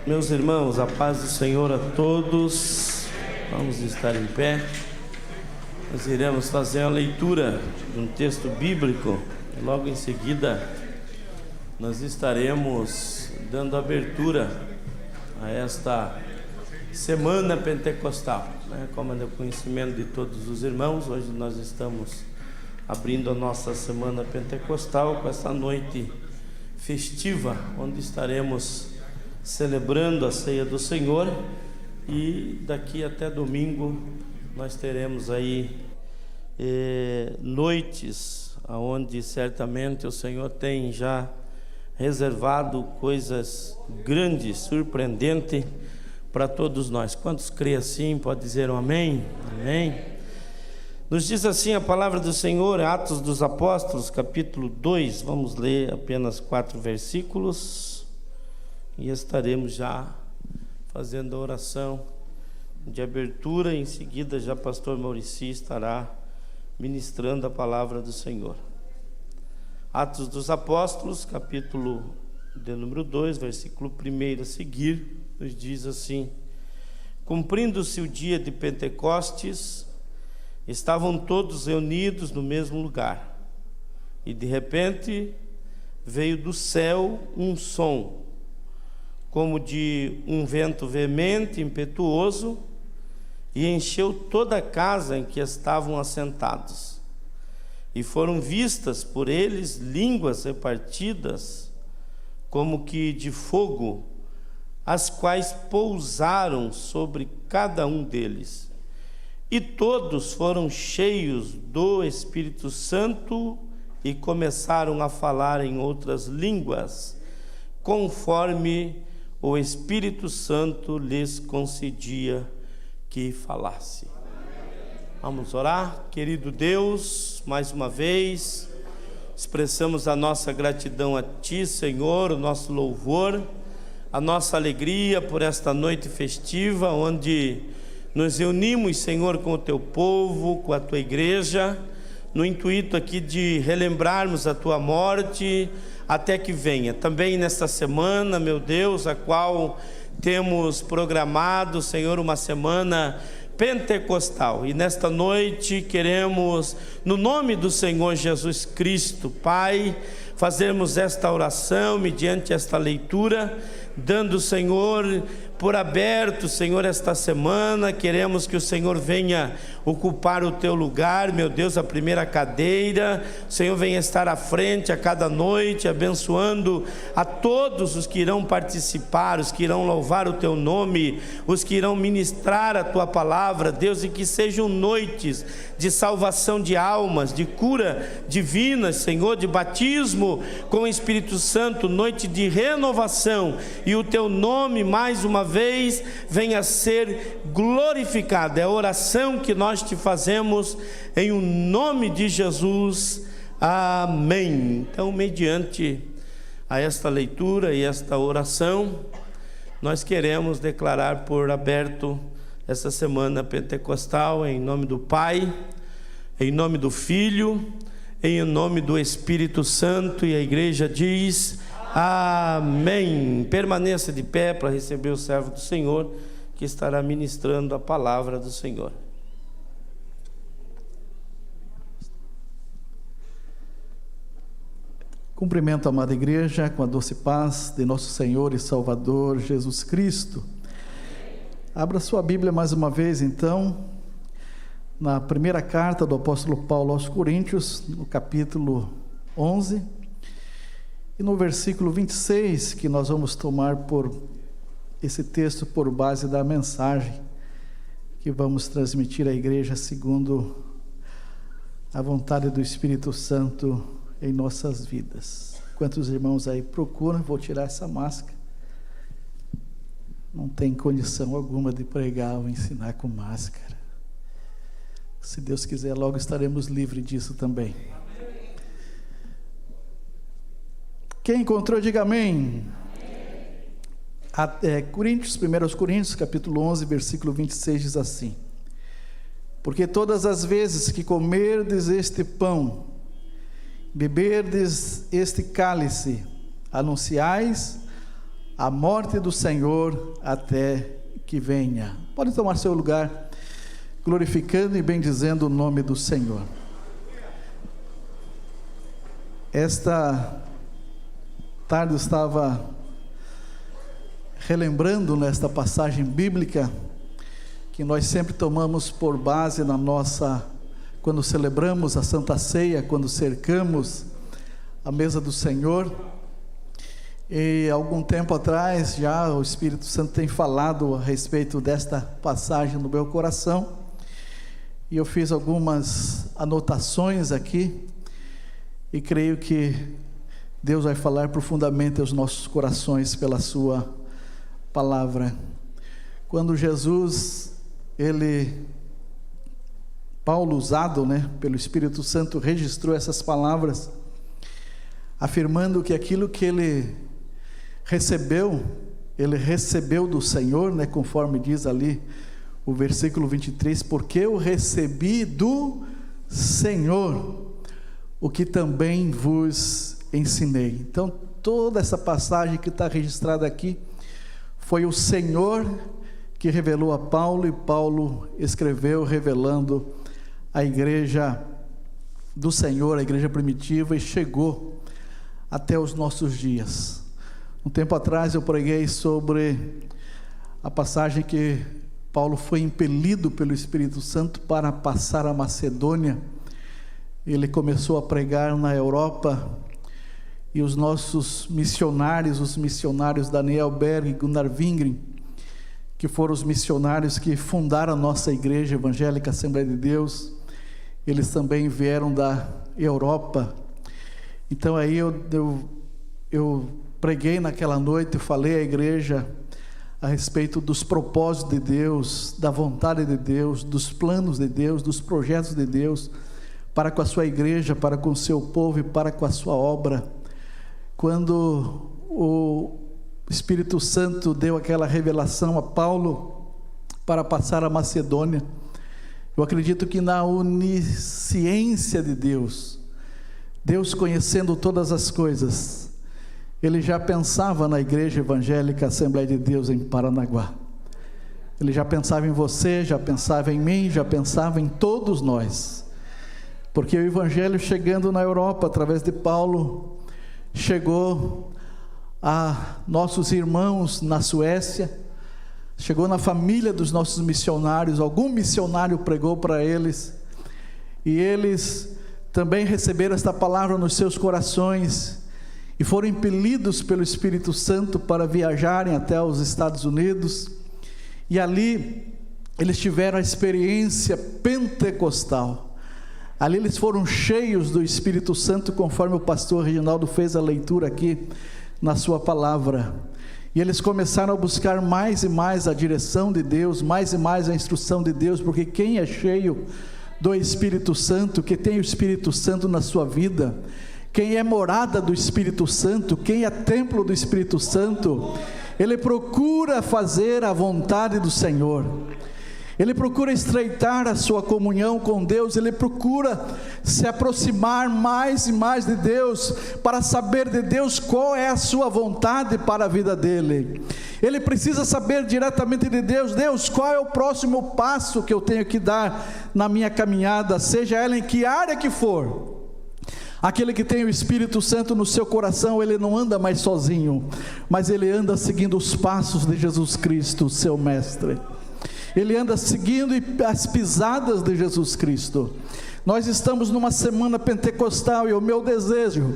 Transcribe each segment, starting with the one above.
Meus irmãos, a paz do Senhor a todos. Vamos estar em pé. Nós iremos fazer a leitura de um texto bíblico. Logo em seguida, nós estaremos dando abertura a esta Semana Pentecostal, como é do conhecimento de todos os irmãos. Hoje nós estamos abrindo a nossa Semana Pentecostal com essa noite festiva, onde estaremos celebrando a ceia do Senhor, e daqui até domingo nós teremos aí noites onde certamente o Senhor tem já reservado coisas grandes, surpreendentes para todos nós. Quantos creem assim, pode dizer um amém? Amém. Nos diz assim a palavra do Senhor, Atos dos Apóstolos, capítulo 2, vamos ler apenas 4 versículos, e estaremos já fazendo a oração de abertura. Em seguida já pastor Maurici estará ministrando a palavra do Senhor. Atos dos Apóstolos, capítulo de número 2, versículo 1 a seguir, nos diz assim: cumprindo-se o dia de Pentecostes, estavam todos reunidos no mesmo lugar, e de repente veio do céu um som, como de um vento veemente, impetuoso, e encheu toda a casa em que estavam assentados. E foram vistas por eles línguas repartidas, como que de fogo, as quais pousaram sobre cada um deles. E todos foram cheios do Espírito Santo e começaram a falar em outras línguas, conforme o Espírito Santo lhes concedia que falasse. Vamos orar. Querido Deus, mais uma vez expressamos a nossa gratidão a Ti, Senhor, o nosso louvor, a nossa alegria por esta noite festiva, onde nos reunimos, Senhor, com o Teu povo, com a Tua igreja, no intuito aqui de relembrarmos a Tua morte até que venha. Também nesta semana, meu Deus, a qual temos programado, Senhor, uma semana pentecostal, e nesta noite queremos, no nome do Senhor Jesus Cristo, Pai, fazermos esta oração mediante esta leitura, dando, Senhor, por aberto, Senhor, esta semana. Queremos que o Senhor venha ocupar o Teu lugar, meu Deus, a primeira cadeira. O Senhor venha estar à frente a cada noite, abençoando a todos os que irão participar, os que irão louvar o Teu nome, os que irão ministrar a Tua palavra, Deus, e que sejam noites de salvação de almas, de cura divina, Senhor, de batismo com o Espírito Santo, noite de renovação, e o Teu nome mais uma vez venha a ser glorificado. É a oração que nós te fazemos em o nome de Jesus, amém. Então, mediante a esta leitura e esta oração, nós queremos declarar por aberto essa semana pentecostal, em nome do Pai, em nome do Filho, em nome do Espírito Santo. E a igreja diz amém. Permaneça de pé para receber o servo do Senhor, que estará ministrando a palavra do Senhor. Cumprimento a amada igreja com a doce paz de nosso Senhor e Salvador Jesus Cristo. Abra sua Bíblia mais uma vez, então, na primeira carta do apóstolo Paulo aos Coríntios, no capítulo 11, e no versículo 26, que nós vamos tomar por esse texto por base da mensagem que vamos transmitir à igreja segundo a vontade do Espírito Santo em nossas vidas. Quantos irmãos aí procuram? Vou tirar essa máscara. Não tem condição alguma de pregar ou ensinar com máscara. Se Deus quiser, logo estaremos livres disso também. Quem encontrou, diga amém. Coríntios, 1 Coríntios, capítulo 11, versículo 26, diz assim: porque todas as vezes que comerdes este pão, beberdes este cálice, anunciais a morte do Senhor até que venha. Pode tomar seu lugar, glorificando e bendizendo o nome do Senhor. Esta tarde eu estava relembrando nesta passagem bíblica que nós sempre tomamos por base na nossa, quando celebramos a Santa Ceia, quando cercamos a mesa do Senhor. E algum tempo atrás já o Espírito Santo tem falado a respeito desta passagem no meu coração, e eu fiz algumas anotações aqui, e creio que Deus vai falar profundamente aos nossos corações pela sua palavra. Quando Jesus, Paulo, usado pelo Espírito Santo, registrou essas palavras, afirmando que aquilo que ele recebeu do Senhor, conforme diz ali o versículo 23, porque eu recebi do Senhor o que também vos ensinei. Então toda essa passagem que está registrada aqui, foi o Senhor que revelou a Paulo, e Paulo escreveu revelando a igreja do Senhor, a igreja primitiva, e chegou até os nossos dias. Um tempo atrás eu preguei sobre a passagem que Paulo foi impelido pelo Espírito Santo para passar a Macedônia. Ele começou a pregar na Europa, e os nossos missionários, os missionários Daniel Berg e Gunnar Wingren, que foram os missionários que fundaram a nossa igreja evangélica Assembleia de Deus, eles também vieram da Europa. Então aí eu preguei naquela noite, eu falei à igreja a respeito dos propósitos de Deus, da vontade de Deus, dos planos de Deus, dos projetos de Deus, para com a sua igreja, para com o seu povo e para com a sua obra. Quando o Espírito Santo deu aquela revelação a Paulo para passar a Macedônia, eu acredito que na onisciência de Deus, Deus conhecendo todas as coisas, Ele já pensava na igreja evangélica Assembleia de Deus em Paranaguá. Ele já pensava em você, já pensava em mim, já pensava em todos nós. Porque o Evangelho, chegando na Europa, através de Paulo, chegou a nossos irmãos na Suécia, chegou na família dos nossos missionários. Algum missionário pregou para eles, e eles também receberam esta palavra nos seus corações, e foram impelidos pelo Espírito Santo para viajarem até os Estados Unidos, e ali eles tiveram a experiência pentecostal. Ali eles foram cheios do Espírito Santo, conforme o pastor Reginaldo fez a leitura aqui na sua palavra. E eles começaram a buscar mais e mais a direção de Deus, mais e mais a instrução de Deus, porque quem é cheio do Espírito Santo, que tem o Espírito Santo na sua vida, quem é morada do Espírito Santo, quem é templo do Espírito Santo, ele procura fazer a vontade do Senhor. Ele procura estreitar a sua comunhão com Deus, ele procura se aproximar mais e mais de Deus, para saber de Deus qual é a sua vontade para a vida dele. Ele precisa saber diretamente de Deus: Deus, qual é o próximo passo que eu tenho que dar na minha caminhada, seja ela em que área que for. Aquele que tem o Espírito Santo no seu coração, ele não anda mais sozinho, mas ele anda seguindo os passos de Jesus Cristo, seu mestre. Ele anda seguindo as pisadas de Jesus Cristo. Nós estamos numa semana pentecostal, e o meu desejo,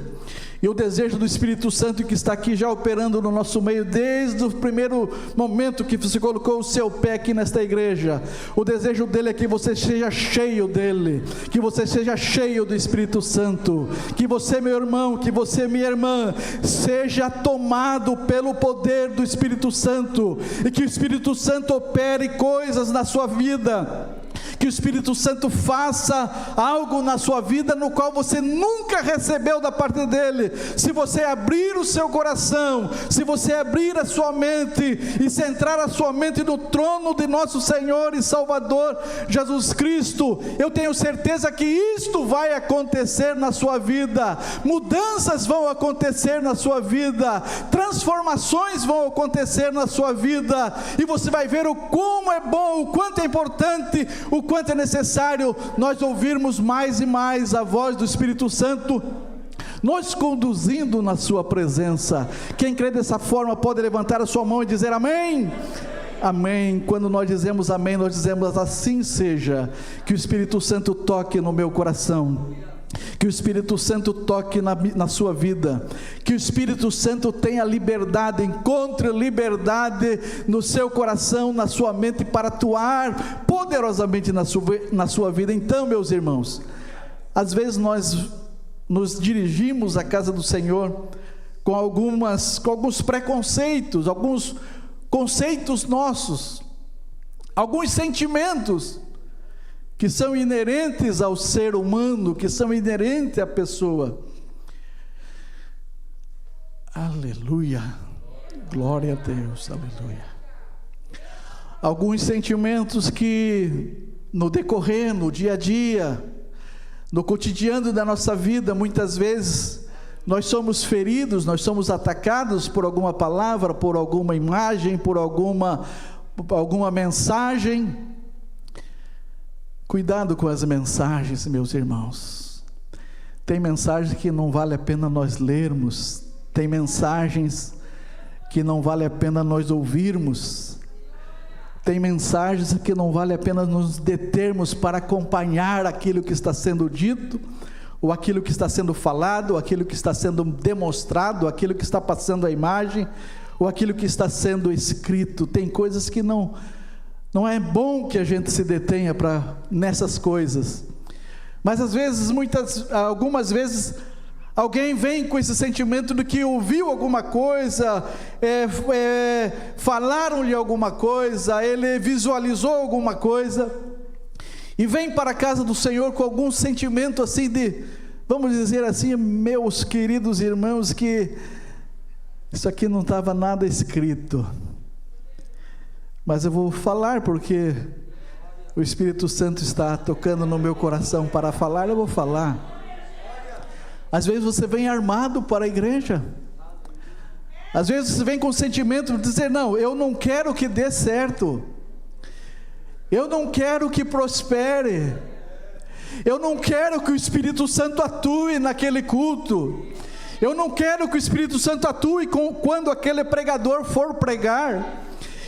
e o desejo do Espírito Santo, que está aqui já operando no nosso meio, desde o primeiro momento que você colocou o seu pé aqui nesta igreja, o desejo dele é que você seja cheio dele, que você seja cheio do Espírito Santo, que você, meu irmão, que você, minha irmã, seja tomado pelo poder do Espírito Santo, e que o Espírito Santo opere coisas na sua vida, que o Espírito Santo faça algo na sua vida no qual você nunca recebeu da parte dele. Se você abrir o seu coração, se você abrir a sua mente e centrar a sua mente no trono de nosso Senhor e Salvador Jesus Cristo, eu tenho certeza que isto vai acontecer na sua vida. Mudanças vão acontecer na sua vida, transformações vão acontecer na sua vida, e você vai ver o como é bom, o quanto é importante, o quanto é necessário nós ouvirmos mais e mais a voz do Espírito Santo nos conduzindo na sua presença. Quem crê dessa forma pode levantar a sua mão e dizer amém? Amém. Quando nós dizemos amém, nós dizemos assim seja. Que o Espírito Santo toque no meu coração, que o Espírito Santo toque na sua vida, que o Espírito Santo tenha liberdade, encontre liberdade no seu coração, na sua mente, para atuar poderosamente na sua vida. Então, meus irmãos, às vezes nós nos dirigimos à casa do Senhor com alguns preconceitos, alguns conceitos nossos, alguns sentimentos que são inerentes ao ser humano, que são inerentes à pessoa. Aleluia, glória a Deus, aleluia. Alguns sentimentos que no decorrer, no dia a dia, no cotidiano da nossa vida, muitas vezes nós somos feridos, nós somos atacados por alguma palavra, por alguma imagem, por alguma mensagem. Cuidado com as mensagens, meus irmãos. Tem mensagens que não vale a pena nós lermos, tem mensagens que não vale a pena nós ouvirmos, tem mensagens que não vale a pena nos determos para acompanhar aquilo que está sendo dito, ou aquilo que está sendo falado, ou aquilo que está sendo demonstrado, ou aquilo que está passando a imagem, ou aquilo que está sendo escrito. Tem coisas que não é bom que a gente se detenha nessas coisas. Mas às vezes, algumas vezes, alguém vem com esse sentimento de que ouviu alguma coisa, falaram-lhe alguma coisa, ele visualizou alguma coisa, e vem para a casa do Senhor com algum sentimento assim de, vamos dizer assim, meus queridos irmãos, que isso aqui não estava nada escrito. Mas eu vou falar porque o Espírito Santo está tocando no meu coração para falar, eu vou falar. Às vezes você vem armado para a igreja, às vezes você vem com o sentimento de dizer, não, eu não quero que dê certo, eu não quero que prospere, eu não quero que o Espírito Santo atue naquele culto, eu não quero que o Espírito Santo atue quando aquele pregador for pregar,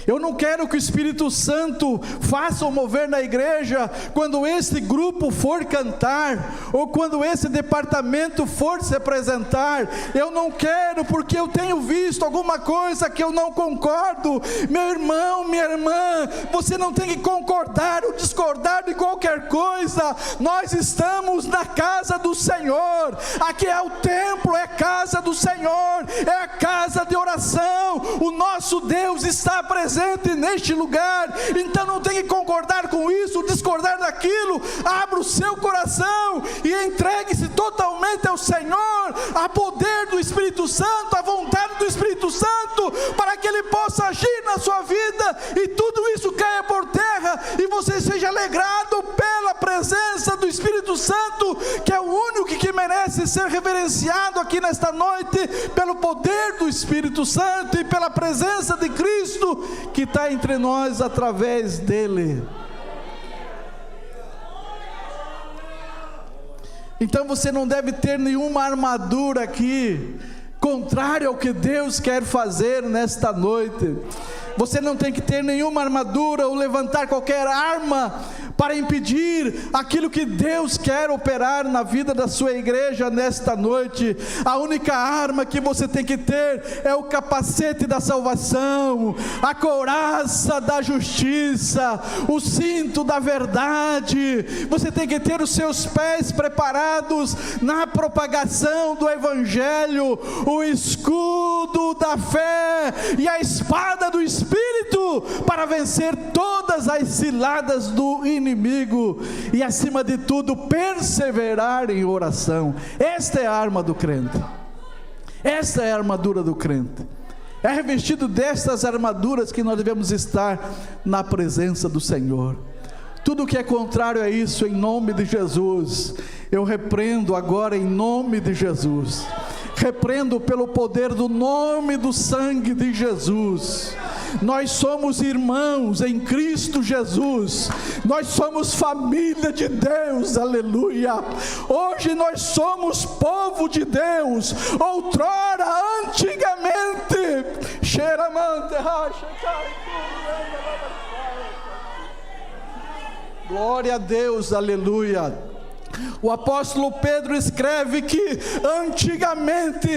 eu não quero que o Espírito Santo faça o mover na igreja quando esse grupo for cantar, ou quando esse departamento for se apresentar. Eu não quero, porque eu tenho visto alguma coisa que eu não concordo. Meu irmão, minha irmã, você não tem que concordar ou discordar de qualquer coisa. Nós estamos na casa do Senhor. Aqui é o templo, é casa do Senhor, é a casa de oração. O nosso Deus está presente neste lugar, então não tem que concordar com isso, discordar daquilo. Abra o seu coração e entregue-se totalmente ao Senhor, a poder do Espírito Santo, a vontade do Espírito Santo, para que Ele possa agir na sua vida, e tudo isso caia por terra, e você seja alegrado pela presença do Espírito Santo, que é o único que merece ser reverenciado aqui nesta noite, pelo poder do Espírito Santo e pela presença de Cristo, que está entre nós através dele. Então você não deve ter nenhuma armadura aqui, contrário ao que Deus quer fazer nesta noite. Você não tem que ter nenhuma armadura ou levantar qualquer arma para impedir aquilo que Deus quer operar na vida da sua igreja nesta noite. A única arma que você tem que ter é o capacete da salvação, a couraça da justiça, o cinto da verdade. Você tem que ter os seus pés preparados na propagação do Evangelho, o escudo da fé e a espada do Espírito, para para vencer todas as ciladas do inimigo e, acima de tudo, perseverar em oração. Esta é a arma do crente. Esta é a armadura do crente. É revestido destas armaduras que nós devemos estar na presença do Senhor. Tudo que é contrário a isso, em nome de Jesus, eu repreendo agora em nome de Jesus. Repreendo pelo poder do nome do sangue de Jesus. Nós somos irmãos em Cristo Jesus. Nós somos família de Deus, aleluia. Hoje nós somos povo de Deus. Outrora, antigamente, glória a Deus, aleluia. O apóstolo Pedro escreve que anteriormente,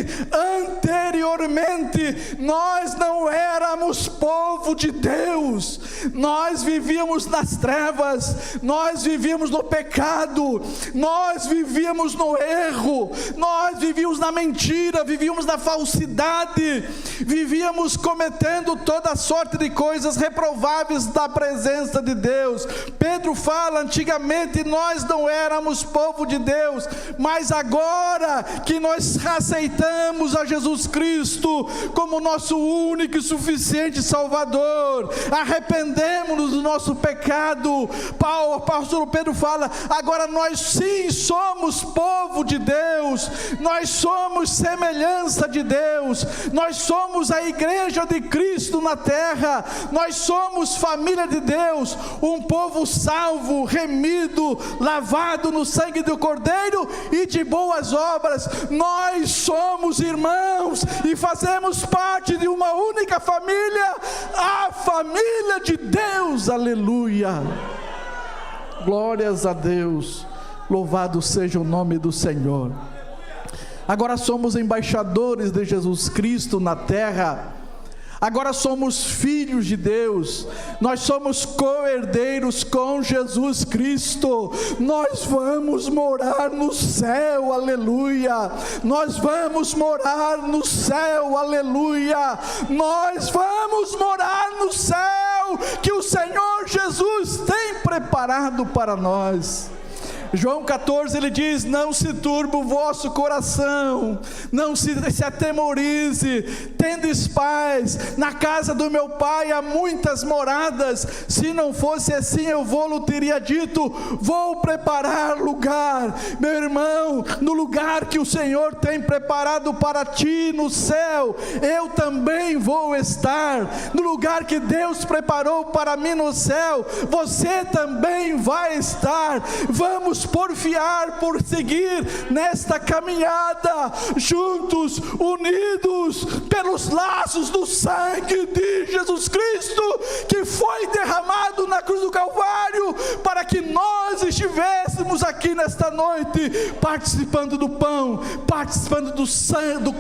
nós não éramos povo de Deus, nós vivíamos nas trevas, nós vivíamos no pecado, nós vivíamos no erro, nós vivíamos na mentira, vivíamos na falsidade, vivíamos cometendo toda sorte de coisas reprováveis da presença de Deus. Pedro fala, antigamente nós não éramos povo de Deus, mas agora que nós aceitamos a Jesus Cristo como nosso único e suficiente Salvador, arrependemos-nos do nosso pecado. O apóstolo Pedro fala, agora nós sim somos povo de Deus, nós somos semelhança de Deus, nós somos a igreja de Cristo na terra, nós somos família de Deus, um povo salvo, remido, lavado no sangue do Cordeiro e de boas obras. Nós somos irmãos e fazemos parte de uma única família, a família de Deus, aleluia. Glórias a Deus, louvado seja o nome do Senhor. Agora somos embaixadores de Jesus Cristo na terra. Agora somos filhos de Deus, nós somos co-herdeiros com Jesus Cristo, nós vamos morar no céu, aleluia, nós vamos morar no céu, aleluia, nós vamos morar no céu, que o Senhor Jesus tem preparado para nós. João 14, ele diz, não se turbe o vosso coração, não se atemorize, tendes paz, na casa do meu pai há muitas moradas, se não fosse assim eu vou-lhe teria dito, vou preparar lugar. Meu irmão, no lugar que o Senhor tem preparado para ti no céu, eu também vou estar. No lugar que Deus preparou para mim no céu, você também vai estar. Vamos porfiar, por seguir nesta caminhada, juntos, unidos pelos laços do sangue de Jesus Cristo, que foi derramado na cruz do Calvário, para que nós estivéssemos aqui nesta noite, participando do pão, participando do sangue,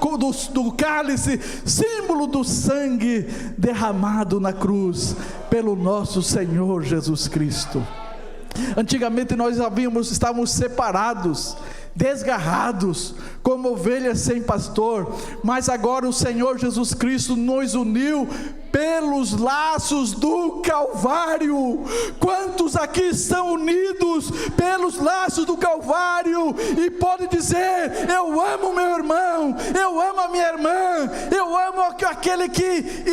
do cálice, símbolo do sangue derramado na cruz, pelo nosso Senhor Jesus Cristo. Antigamente nós estávamos separados, desgarrados, como ovelhas sem pastor, mas agora o Senhor Jesus Cristo nos uniu pelos laços do Calvário. Quantos aqui estão unidos pelos laços do Calvário e pode dizer, eu amo meu irmão, eu amo a minha irmã, eu amo aquele que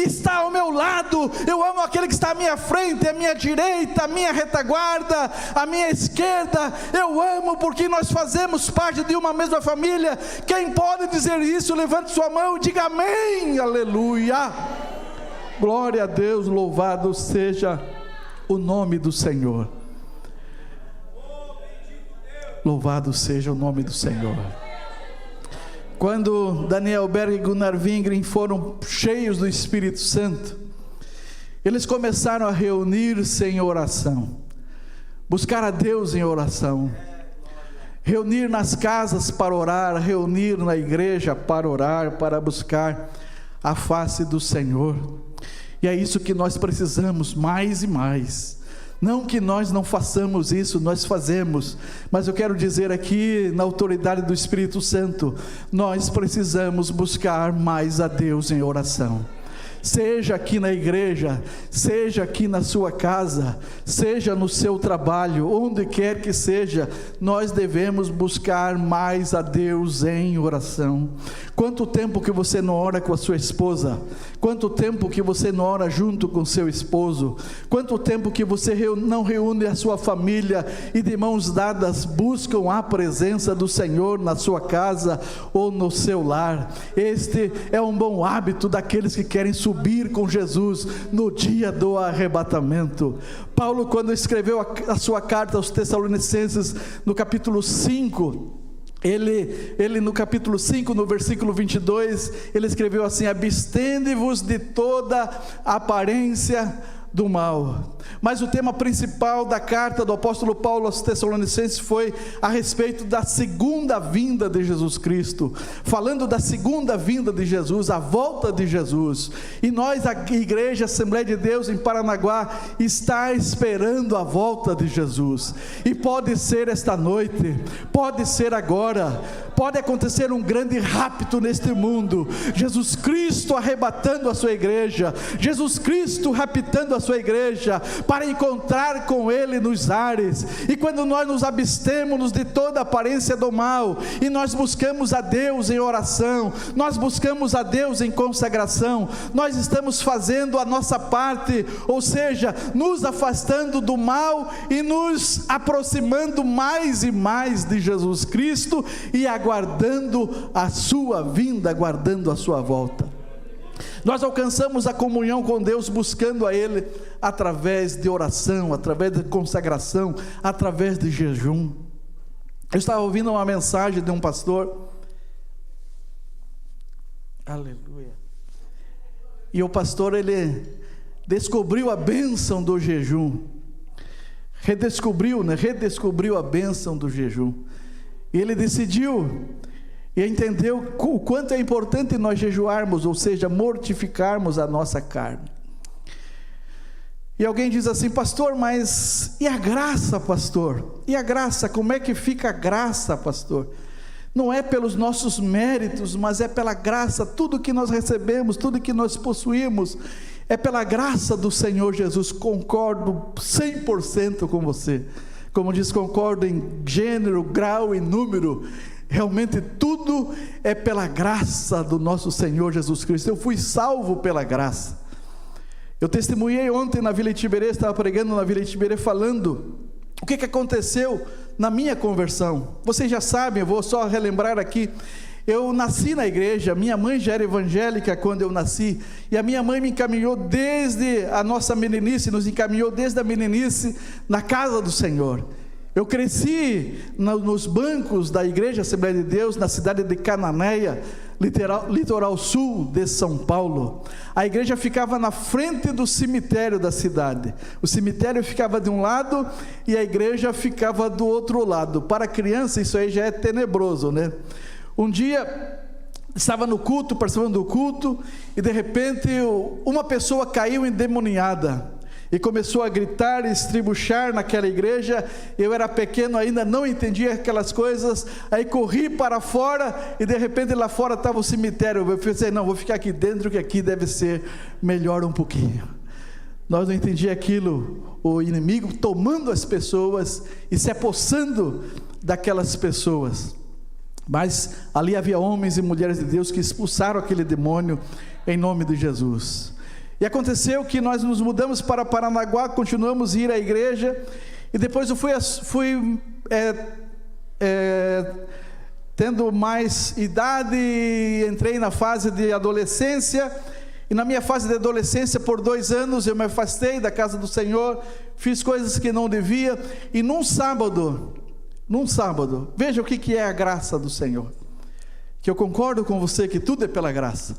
está ao meu lado, eu amo aquele que está à minha frente, à minha direita, à minha retaguarda, à minha esquerda, eu amo porque nós fazemos parte de uma mesma família. Quem pode dizer isso, levante sua mão e diga amém, aleluia. Glória a Deus, louvado seja o nome do Senhor. Louvado seja o nome do Senhor. Quando Daniel Berg e Gunnar Wingren foram cheios do Espírito Santo, eles começaram a reunir-se em oração, buscar a Deus em oração, reunir nas casas para orar, reunir na igreja para orar, para buscar a face do Senhor. E é isso que nós precisamos mais e mais. Não que nós não façamos isso, nós fazemos, mas eu quero dizer aqui, na autoridade do Espírito Santo, nós precisamos buscar mais a Deus em oração. seja aqui na igreja, seja aqui na sua casa, seja no seu trabalho, onde quer que seja, nós devemos buscar mais a Deus em oração. Quanto tempo que você não ora com a sua esposa? Quanto tempo que você não ora junto com seu esposo? Quanto tempo que você não reúne a sua família e de mãos dadas buscam a presença do Senhor na sua casa ou no seu lar? Este é um bom hábito daqueles que querem subir com Jesus no dia do arrebatamento. Paulo, quando escreveu a sua carta aos Tessalonicenses, no capítulo 5, ele no capítulo 5, no versículo 22, ele escreveu assim: abstende-vos de toda aparência do mal. Mas o tema principal da carta do apóstolo Paulo aos Tessalonicenses foi a respeito da segunda vinda de Jesus Cristo, falando da segunda vinda de Jesus, a volta de Jesus. E nós, a Igreja Assembleia de Deus em Paranaguá, está esperando a volta de Jesus, e pode ser esta noite, pode ser agora, pode acontecer um grande rapto neste mundo, Jesus Cristo arrebatando a sua igreja, Jesus Cristo raptando a sua igreja, para encontrar com Ele nos ares. E quando nós nos abstemos de toda aparência do mal, e nós buscamos a Deus em oração, nós buscamos a Deus em consagração, nós estamos fazendo a nossa parte, ou seja, nos afastando do mal e nos aproximando mais e mais de Jesus Cristo, e aguardando a sua vinda, aguardando a sua volta. Nós alcançamos a comunhão com Deus buscando a Ele através de oração, através de consagração, através de jejum. Eu estava ouvindo uma mensagem de um pastor, aleluia, e o pastor, ele descobriu a bênção do jejum, redescobriu a bênção do jejum, e ele decidiu e entendeu o quanto é importante nós jejuarmos, ou seja, mortificarmos a nossa carne. E alguém diz assim: pastor, mas e a graça, pastor? E a graça, como é que fica a graça, pastor? Não é pelos nossos méritos, mas é pela graça. Tudo que nós recebemos, tudo que nós possuímos, é pela graça do Senhor Jesus. Concordo 100% com você. Como diz, concordo em gênero, grau e número. Realmente tudo é pela graça do nosso Senhor Jesus Cristo. Eu fui salvo pela graça. Eu testemunhei ontem na Vila Itiberê, estava pregando na Vila Itiberê, falando o que aconteceu na minha conversão. Vocês já sabem, eu vou só relembrar aqui. Eu nasci na igreja, minha mãe já era evangélica quando eu nasci, e a minha mãe me encaminhou desde a nossa meninice, nos encaminhou desde a meninice na casa do Senhor. Eu cresci nos bancos da Igreja Assembleia de Deus, na cidade de Cananéia, litoral sul de São Paulo. A igreja ficava na frente do cemitério da cidade. O cemitério ficava de um lado e a igreja ficava do outro lado. Para criança isso aí já é tenebroso, né? Um dia estava no culto, participando do culto, e de repente uma pessoa caiu endemoniada e começou a gritar e estribuchar naquela igreja. Eu era pequeno ainda, não entendia aquelas coisas, aí corri para fora, e de repente lá fora estava o cemitério. Eu pensei, não, vou ficar aqui dentro, que aqui deve ser melhor um pouquinho. Nós não entendíamos aquilo, o inimigo tomando as pessoas e se apossando daquelas pessoas. Mas ali havia homens e mulheres de Deus que expulsaram aquele demônio em nome de Jesus. E aconteceu que nós nos mudamos para Paranaguá, continuamos a ir à igreja, e depois eu fui tendo mais idade, entrei na fase de adolescência, e na minha fase de adolescência, por 2 anos, eu me afastei da casa do Senhor, fiz coisas que não devia, e num sábado, veja o que é a graça do Senhor, que eu concordo com você que tudo é pela graça.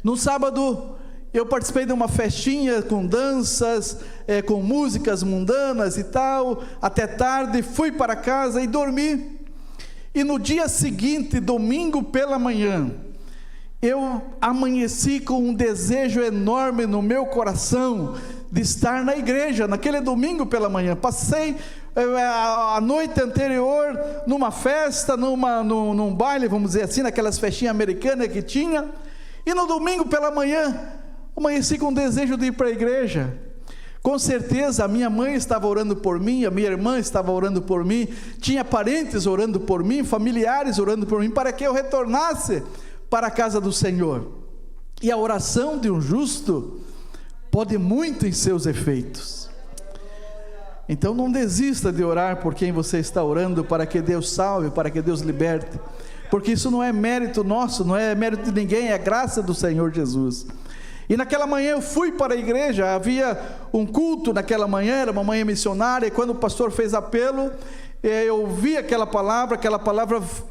Num sábado, eu participei de uma festinha com danças, com músicas mundanas e tal, até tarde, fui para casa e dormi. E no dia seguinte, domingo pela manhã, eu amanheci com um desejo enorme no meu coração de estar na igreja, naquele domingo pela manhã. Passei a noite anterior numa festa, num baile, vamos dizer assim, naquelas festinhas americanas que tinha, e no domingo pela manhã amanheci com um desejo de ir para a igreja. Com certeza a minha mãe estava orando por mim, a minha irmã estava orando por mim, tinha parentes orando por mim, familiares orando por mim, para que eu retornasse para a casa do Senhor. E a oração de um justo pode muito em seus efeitos. Então não desista de orar por quem você está orando, para que Deus salve, para que Deus liberte, porque isso não é mérito nosso, não é mérito de ninguém, é graça do Senhor Jesus. E naquela manhã eu fui para a igreja, havia um culto naquela manhã, era uma manhã missionária, e quando o pastor fez apelo, eu ouvi aquela palavra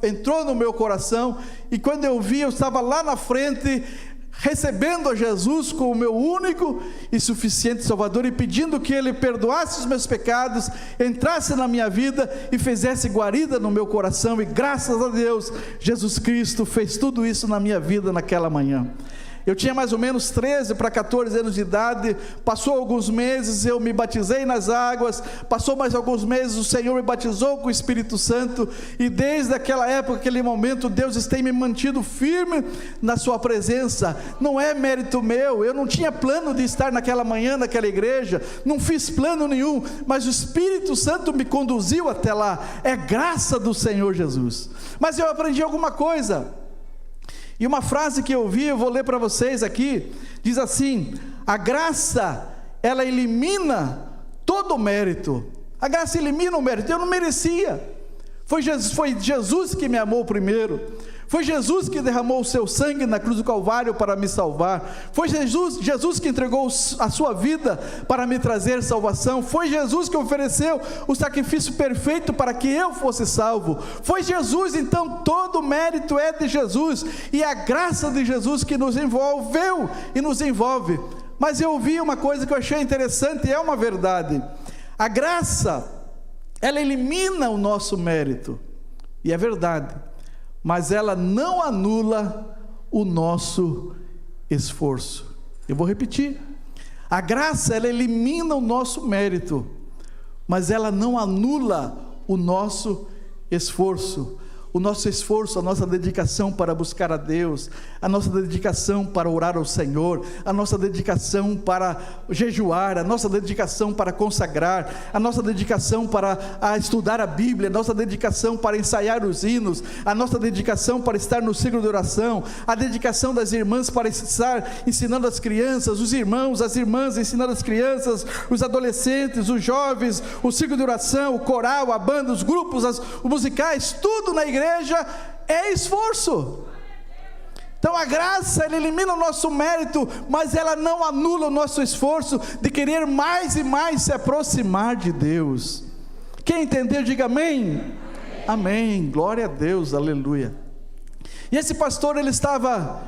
entrou no meu coração, e quando eu vi, eu estava lá na frente, recebendo a Jesus como o meu único e suficiente Salvador, e pedindo que Ele perdoasse os meus pecados, entrasse na minha vida e fizesse guarida no meu coração, e graças a Deus, Jesus Cristo fez tudo isso na minha vida naquela manhã. Eu tinha mais ou menos 13 para 14 anos de idade, passou alguns meses, eu me batizei nas águas, passou mais alguns meses, o Senhor me batizou com o Espírito Santo, e desde aquela época, aquele momento, Deus tem me mantido firme na sua presença. Não é mérito meu, eu não tinha plano de estar naquela manhã, naquela igreja, não fiz plano nenhum, mas o Espírito Santo me conduziu até lá, é graça do Senhor Jesus. Mas eu aprendi alguma coisa, e uma frase que eu ouvi, eu vou ler para vocês aqui, diz assim: a graça, ela elimina todo o mérito. A graça elimina o mérito. Eu não merecia, foi Jesus que me amou primeiro, foi Jesus que derramou o seu sangue na cruz do Calvário para me salvar, foi Jesus que entregou a sua vida para me trazer salvação, foi Jesus que ofereceu o sacrifício perfeito para que eu fosse salvo, foi Jesus. Então todo o mérito é de Jesus, e a graça de Jesus que nos envolveu e nos envolve. Mas eu ouvi uma coisa que eu achei interessante, e é uma verdade: a graça, ela elimina o nosso mérito, e é verdade, mas ela não anula o nosso esforço. Eu vou repetir: a graça, ela elimina o nosso mérito, mas ela não anula o nosso esforço. O nosso esforço, a nossa dedicação para buscar a Deus, a nossa dedicação para orar ao Senhor, a nossa dedicação para jejuar, a nossa dedicação para consagrar, a nossa dedicação para estudar a Bíblia, a nossa dedicação para ensaiar os hinos, a nossa dedicação para estar no ciclo de oração, a dedicação das irmãs para estar ensinando as crianças, os irmãos, as irmãs ensinando as crianças, os adolescentes, os jovens, o ciclo de oração, o coral, a banda, os grupos, os musicais, tudo na igreja é esforço. Então a graça, ela elimina o nosso mérito, mas ela não anula o nosso esforço de querer mais e mais se aproximar de Deus. Quem entendeu, diga amém. Amém, glória a Deus, aleluia. E esse pastor, ele estava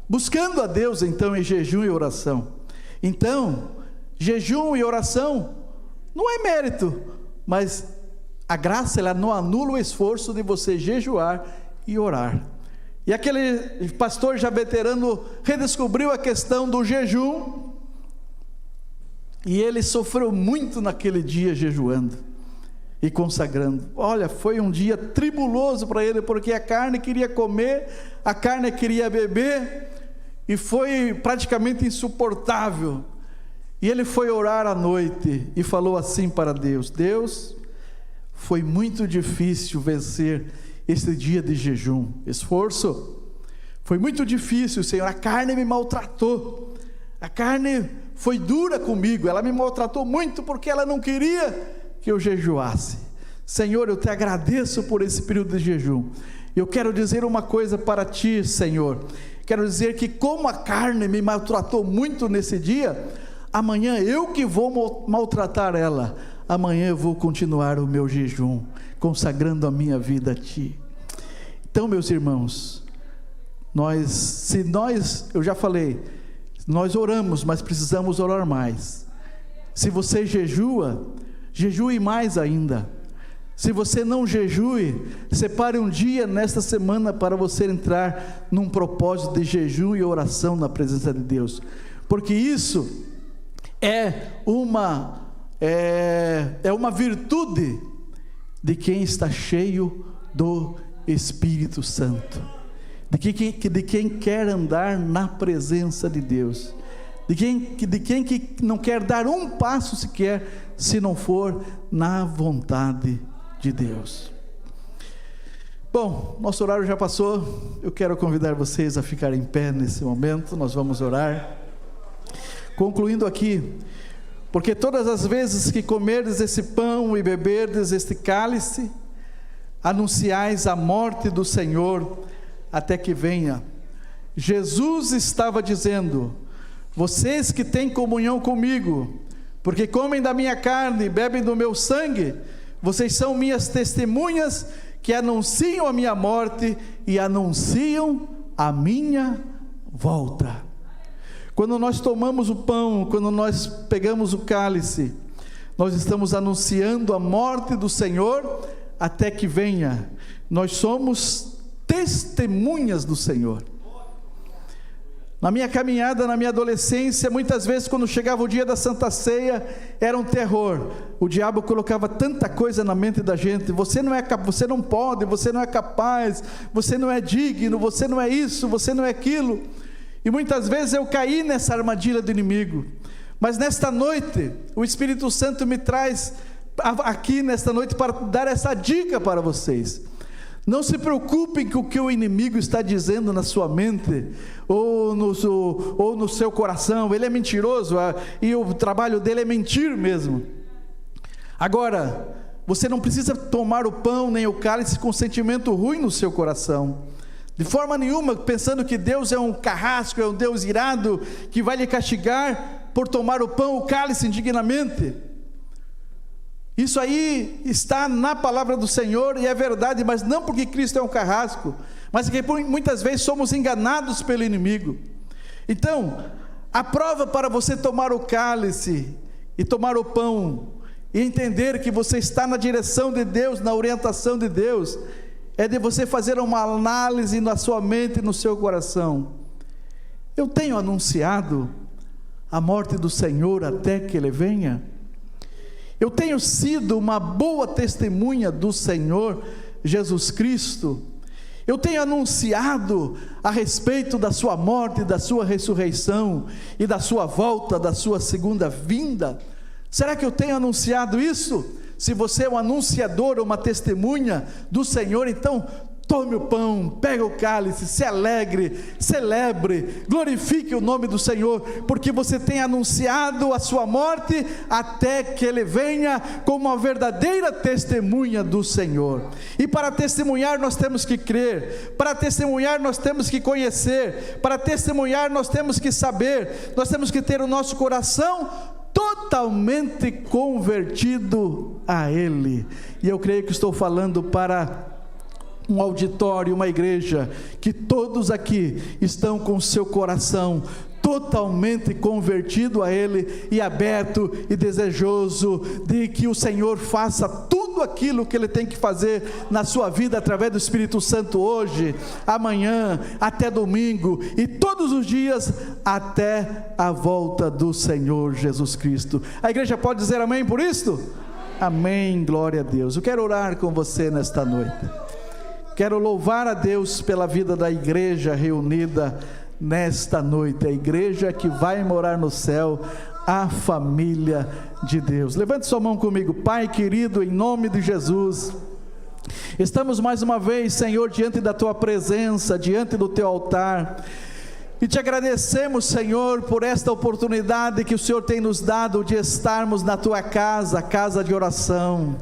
buscando a Deus então em jejum e oração. Então, jejum e oração não é mérito, mas a graça, ela não anula o esforço de você jejuar e orar. E aquele pastor já veterano redescobriu a questão do jejum, e ele sofreu muito naquele dia jejuando e consagrando. Olha, foi um dia tribuloso para ele, porque a carne queria comer, a carne queria beber, e foi praticamente insuportável. E ele foi orar à noite e falou assim para Deus: Deus, foi muito difícil vencer esse dia de jejum, esforço, foi muito difícil, Senhor, a carne me maltratou, a carne foi dura comigo, ela me maltratou muito, porque ela não queria que eu jejuasse. Senhor, eu te agradeço por esse período de jejum. Eu quero dizer uma coisa para ti, Senhor, quero dizer que como a carne me maltratou muito nesse dia, amanhã eu que vou maltratar ela. Amanhã eu vou continuar o meu jejum, consagrando a minha vida a ti. Então, meus irmãos, eu já falei, nós oramos, mas precisamos orar mais. Se você jejua, jejue mais ainda. Se você não jejue, separe um dia nesta semana para você entrar num propósito de jejum e oração na presença de Deus, porque isso é uma virtude de quem está cheio do Espírito Santo, de quem quer andar na presença de Deus. de quem que não quer dar um passo sequer, se não for na vontade de Deus. Bom, nosso horário já passou, eu quero convidar vocês a ficarem em pé nesse momento, nós vamos orar, concluindo aqui, porque todas as vezes que comerdes esse pão e beberdes este cálice, anunciais a morte do Senhor, até que venha. Jesus estava dizendo: vocês que têm comunhão comigo, porque comem da minha carne e bebem do meu sangue, vocês são minhas testemunhas, que anunciam a minha morte e anunciam a minha volta. Quando nós tomamos o pão, quando nós pegamos o cálice, nós estamos anunciando a morte do Senhor até que venha. Nós somos testemunhas do Senhor. Na minha caminhada, na minha adolescência, muitas vezes quando chegava o dia da Santa Ceia, era um terror. O diabo colocava tanta coisa na mente da gente: você não pode, você não é capaz, você não é digno, você não é isso, você não é aquilo. E muitas vezes eu caí nessa armadilha do inimigo. Mas nesta noite, o Espírito Santo me traz aqui nesta noite para dar essa dica para vocês. Não se preocupem com o que o inimigo está dizendo na sua mente, ou no seu coração. Ele é mentiroso, e o trabalho dele é mentir mesmo. Agora, você não precisa tomar o pão nem o cálice com sentimento ruim no seu coração, de forma nenhuma, pensando que Deus é um carrasco, é um Deus irado, que vai lhe castigar por tomar o pão, o cálice indignamente. Isso aí está na palavra do Senhor e é verdade, mas não porque Cristo é um carrasco, mas porque muitas vezes somos enganados pelo inimigo. Então, a prova para você tomar o cálice e tomar o pão e entender que você está na direção de Deus, na orientação de Deus, é de você fazer uma análise na sua mente e no seu coração. Eu tenho anunciado a morte do Senhor até que Ele venha? Eu tenho sido uma boa testemunha do Senhor Jesus Cristo? Eu tenho anunciado a respeito da sua morte, da sua ressurreição e da sua volta, da sua segunda vinda? Será que eu tenho anunciado isso? Se você é um anunciador ou uma testemunha do Senhor, então tome o pão, pegue o cálice, se alegre, celebre, glorifique o nome do Senhor, porque você tem anunciado a sua morte até que Ele venha, como uma verdadeira testemunha do Senhor. E para testemunhar nós temos que crer, para testemunhar nós temos que conhecer, para testemunhar nós temos que saber, nós temos que ter o nosso coração totalmente convertido a Ele. E eu creio que estou falando para um auditório, uma igreja, que todos aqui estão com o seu coração totalmente convertido a Ele e aberto e desejoso de que o Senhor faça tudo aquilo que Ele tem que fazer na sua vida através do Espírito Santo hoje, amanhã, até domingo e todos os dias até a volta do Senhor Jesus Cristo. A igreja pode dizer amém por isso? Amém, glória a Deus. Eu quero orar com você nesta noite. Quero louvar a Deus pela vida da igreja reunida nesta noite, a igreja que vai morar no céu, a família de Deus. Levante sua mão comigo. Pai querido, em nome de Jesus, estamos mais uma vez, Senhor, diante da Tua presença, diante do Teu altar, e Te agradecemos, Senhor, por esta oportunidade que o Senhor tem nos dado de estarmos na Tua casa, casa de oração.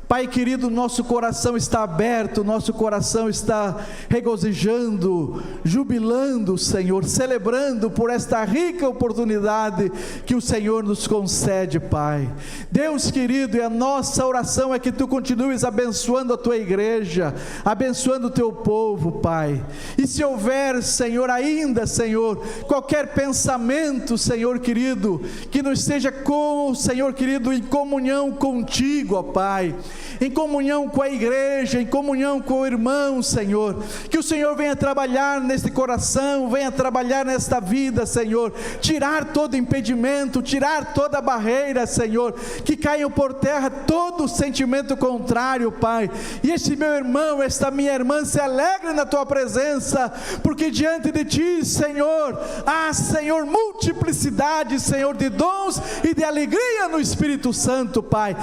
Pai querido, nosso coração está aberto, nosso coração está regozijando, jubilando, Senhor, celebrando por esta rica oportunidade que o Senhor nos concede, Pai. Deus querido, e a nossa oração é que Tu continues abençoando a Tua igreja, abençoando o Teu povo, Pai. E se houver, Senhor, ainda, Senhor, qualquer pensamento, Senhor querido, que não esteja com o Senhor querido em comunhão contigo, ó Pai, em comunhão com a igreja, em comunhão com o irmão, Senhor. Que o Senhor venha trabalhar neste coração, venha trabalhar nesta vida, Senhor. Tirar todo impedimento, tirar toda barreira, Senhor. Que caiam por terra todo sentimento contrário, Pai. E este meu irmão, esta minha irmã se alegre na Tua presença, porque diante de Ti, Senhor, há, Senhor, multiplicidade, Senhor, de dons e de alegria no Espírito Santo, Pai.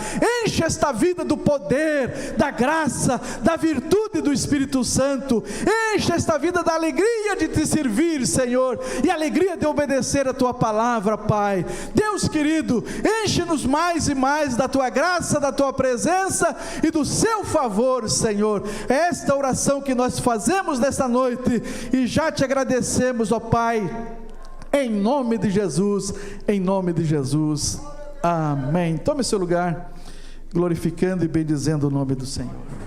Enche esta vida do poder, da graça, da virtude do Espírito Santo. Enche esta vida da alegria de Te servir, Senhor, e alegria de obedecer a Tua palavra, Pai. Deus querido, enche-nos mais e mais da Tua graça, da Tua presença e do Seu favor, Senhor. É esta oração que nós fazemos nesta noite e já Te agradecemos, ó Pai, em nome de Jesus, em nome de Jesus. Amém. Tome seu lugar, glorificando e bendizendo o nome do Senhor.